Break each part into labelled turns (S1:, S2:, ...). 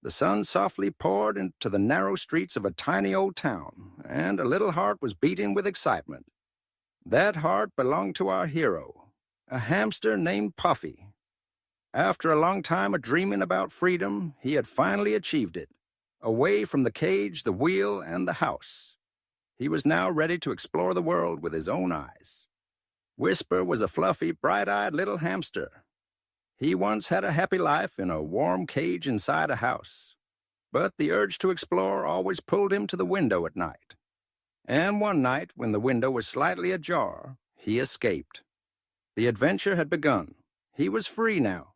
S1: The sun softly poured into the narrow streets of a tiny old town, and a little heart was beating with excitement. That heart belonged to our hero, a hamster named Puffy. After a long time of dreaming about freedom, he had finally achieved it. Away from the cage, the wheel, and the house. He was now ready to explore the world with his own eyes. Whisper was a fluffy, bright-eyed little hamster. He once had a happy life in a warm cage inside a house. But the urge to explore always pulled him to the window at night. And one night, when the window was slightly ajar, he escaped. The adventure had begun. He was free now.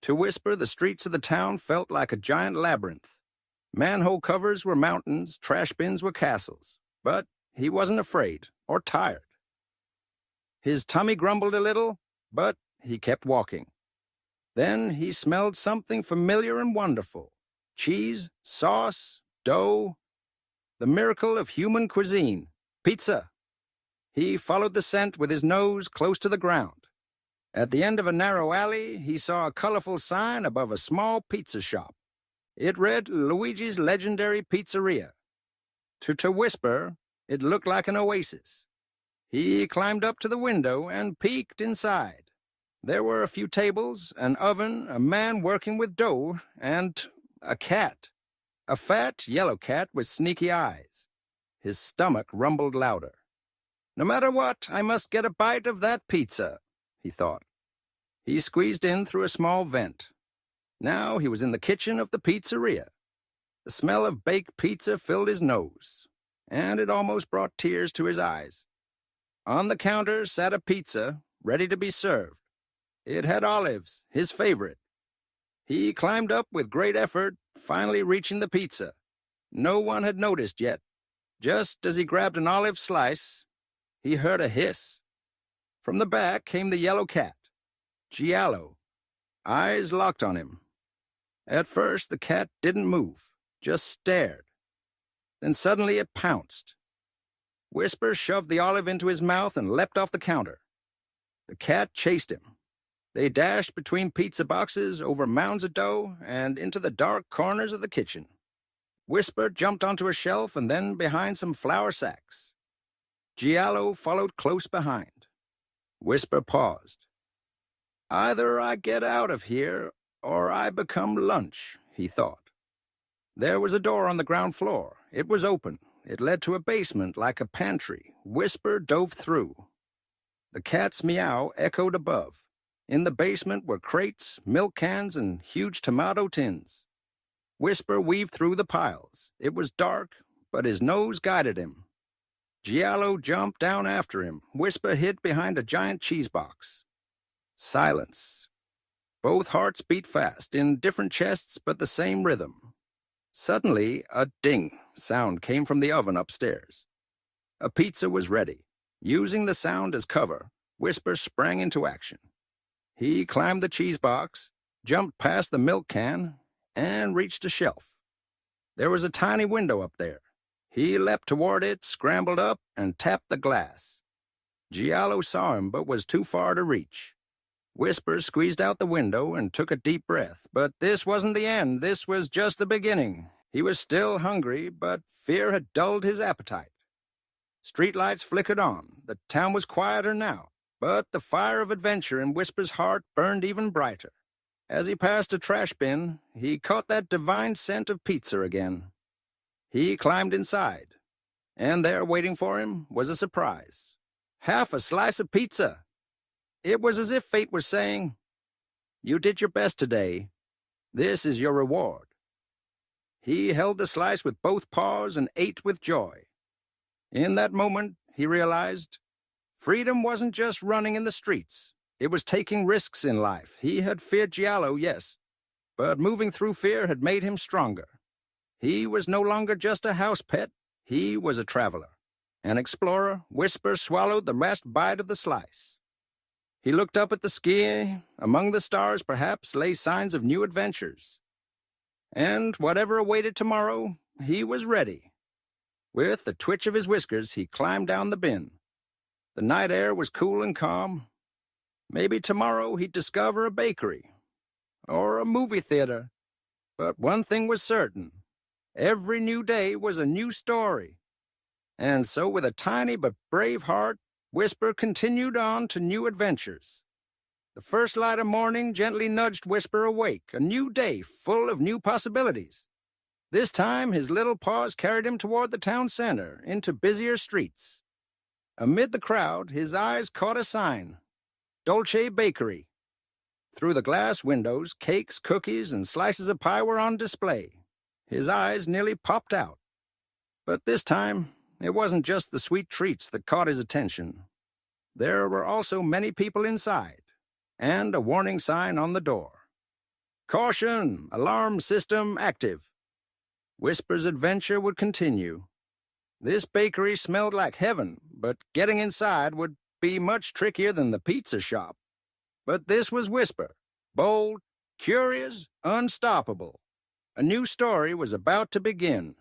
S1: To Whisper, the streets of the town felt like a giant labyrinth. Manhole covers were mountains, trash bins were castles. But he wasn't afraid or tired. His tummy grumbled a little, but he kept walking. Then he smelled something familiar and wonderful. Cheese, sauce, dough, the miracle of human cuisine, pizza. He followed the scent with his nose close to the ground. At the end of a narrow alley, he saw a colorful sign above a small pizza shop. It read Luigi's Legendary Pizzeria. To Whisper, it looked like an oasis. He climbed up to the window and peeked inside. There were a few tables, an oven, a man working with dough, and a cat. A fat, yellow cat with sneaky eyes. His stomach rumbled louder. No matter what, I must get a bite of that pizza, he thought. He squeezed in through a small vent. Now he was in the kitchen of the pizzeria. The smell of baked pizza filled his nose, and it almost brought tears to his eyes. On the counter sat a pizza, ready to be served. It had olives, his favorite. He climbed up with great effort, finally reaching the pizza. No one had noticed yet. Just as he grabbed an olive slice, he heard a hiss. From the back came the yellow cat, Giallo, eyes locked on him. At first, the cat didn't move, just stared. Then suddenly it pounced. Whisper shoved the olive into his mouth and leapt off the counter. The cat chased him. They dashed between pizza boxes, over mounds of dough, and into the dark corners of the kitchen. Whisper jumped onto a shelf and then behind some flour sacks. Giallo followed close behind. Whisper paused. Either I get out of here, or I become lunch, he thought. There was a door on the ground floor. It was open. It led to a basement like a pantry. Whisper dove through. The cat's meow echoed above. In the basement were crates, milk cans, and huge tomato tins. Whisper weaved through the piles. It was dark, but his nose guided him. Giallo jumped down after him. Whisper hid behind a giant cheese box. Silence. Both hearts beat fast, in different chests but the same rhythm. Suddenly, a ding sound came from the oven upstairs. A pizza was ready. Using the sound as cover, Whisper sprang into action. He climbed the cheese box, jumped past the milk can, and reached a shelf. There was a tiny window up there. He leapt toward it, scrambled up, and tapped the glass. Giallo saw him but was too far to reach. Whisper squeezed out the window and took a deep breath, but this wasn't the end. This was just the beginning. He was still hungry, but fear had dulled his appetite. Streetlights flickered on. The town was quieter now, but the fire of adventure in Whisper's heart burned even brighter. As he passed a trash bin, he caught that divine scent of pizza again. He climbed inside, and there waiting for him was a surprise. Half a slice of pizza. It was as if fate was saying, "You did your best today. This is your reward." He held the slice with both paws and ate with joy. In that moment, he realized, freedom wasn't just running in the streets. It was taking risks in life. He had feared Giallo, yes, but moving through fear had made him stronger. He was no longer just a house pet. He was a traveler, an explorer. Whisper swallowed the last bite of the slice. He looked up at the sky. Among the stars, perhaps, lay signs of new adventures. And whatever awaited tomorrow, he was ready. With a twitch of his whiskers, he climbed down the bin. The night air was cool and calm. Maybe tomorrow he'd discover a bakery, or a movie theater, But one thing was certain. Every new day was a new story. And so with a tiny but brave heart, Whisper continued on to new adventures. The first light of morning gently nudged Whisper awake, a new day full of new possibilities. This time his little paws carried him toward the town center, into busier streets. Amid the crowd, his eyes caught a sign, Dolce Bakery. Through the glass windows, cakes, cookies, and slices of pie were on display. His eyes nearly popped out. But this time, it wasn't just the sweet treats that caught his attention. There were also many people inside, and a warning sign on the door. Caution! Alarm system active. Whisper's adventure would continue. This bakery smelled like heaven, but getting inside would be much trickier than the pizza shop. But this was Whisper, bold, curious, unstoppable. A new story was about to begin.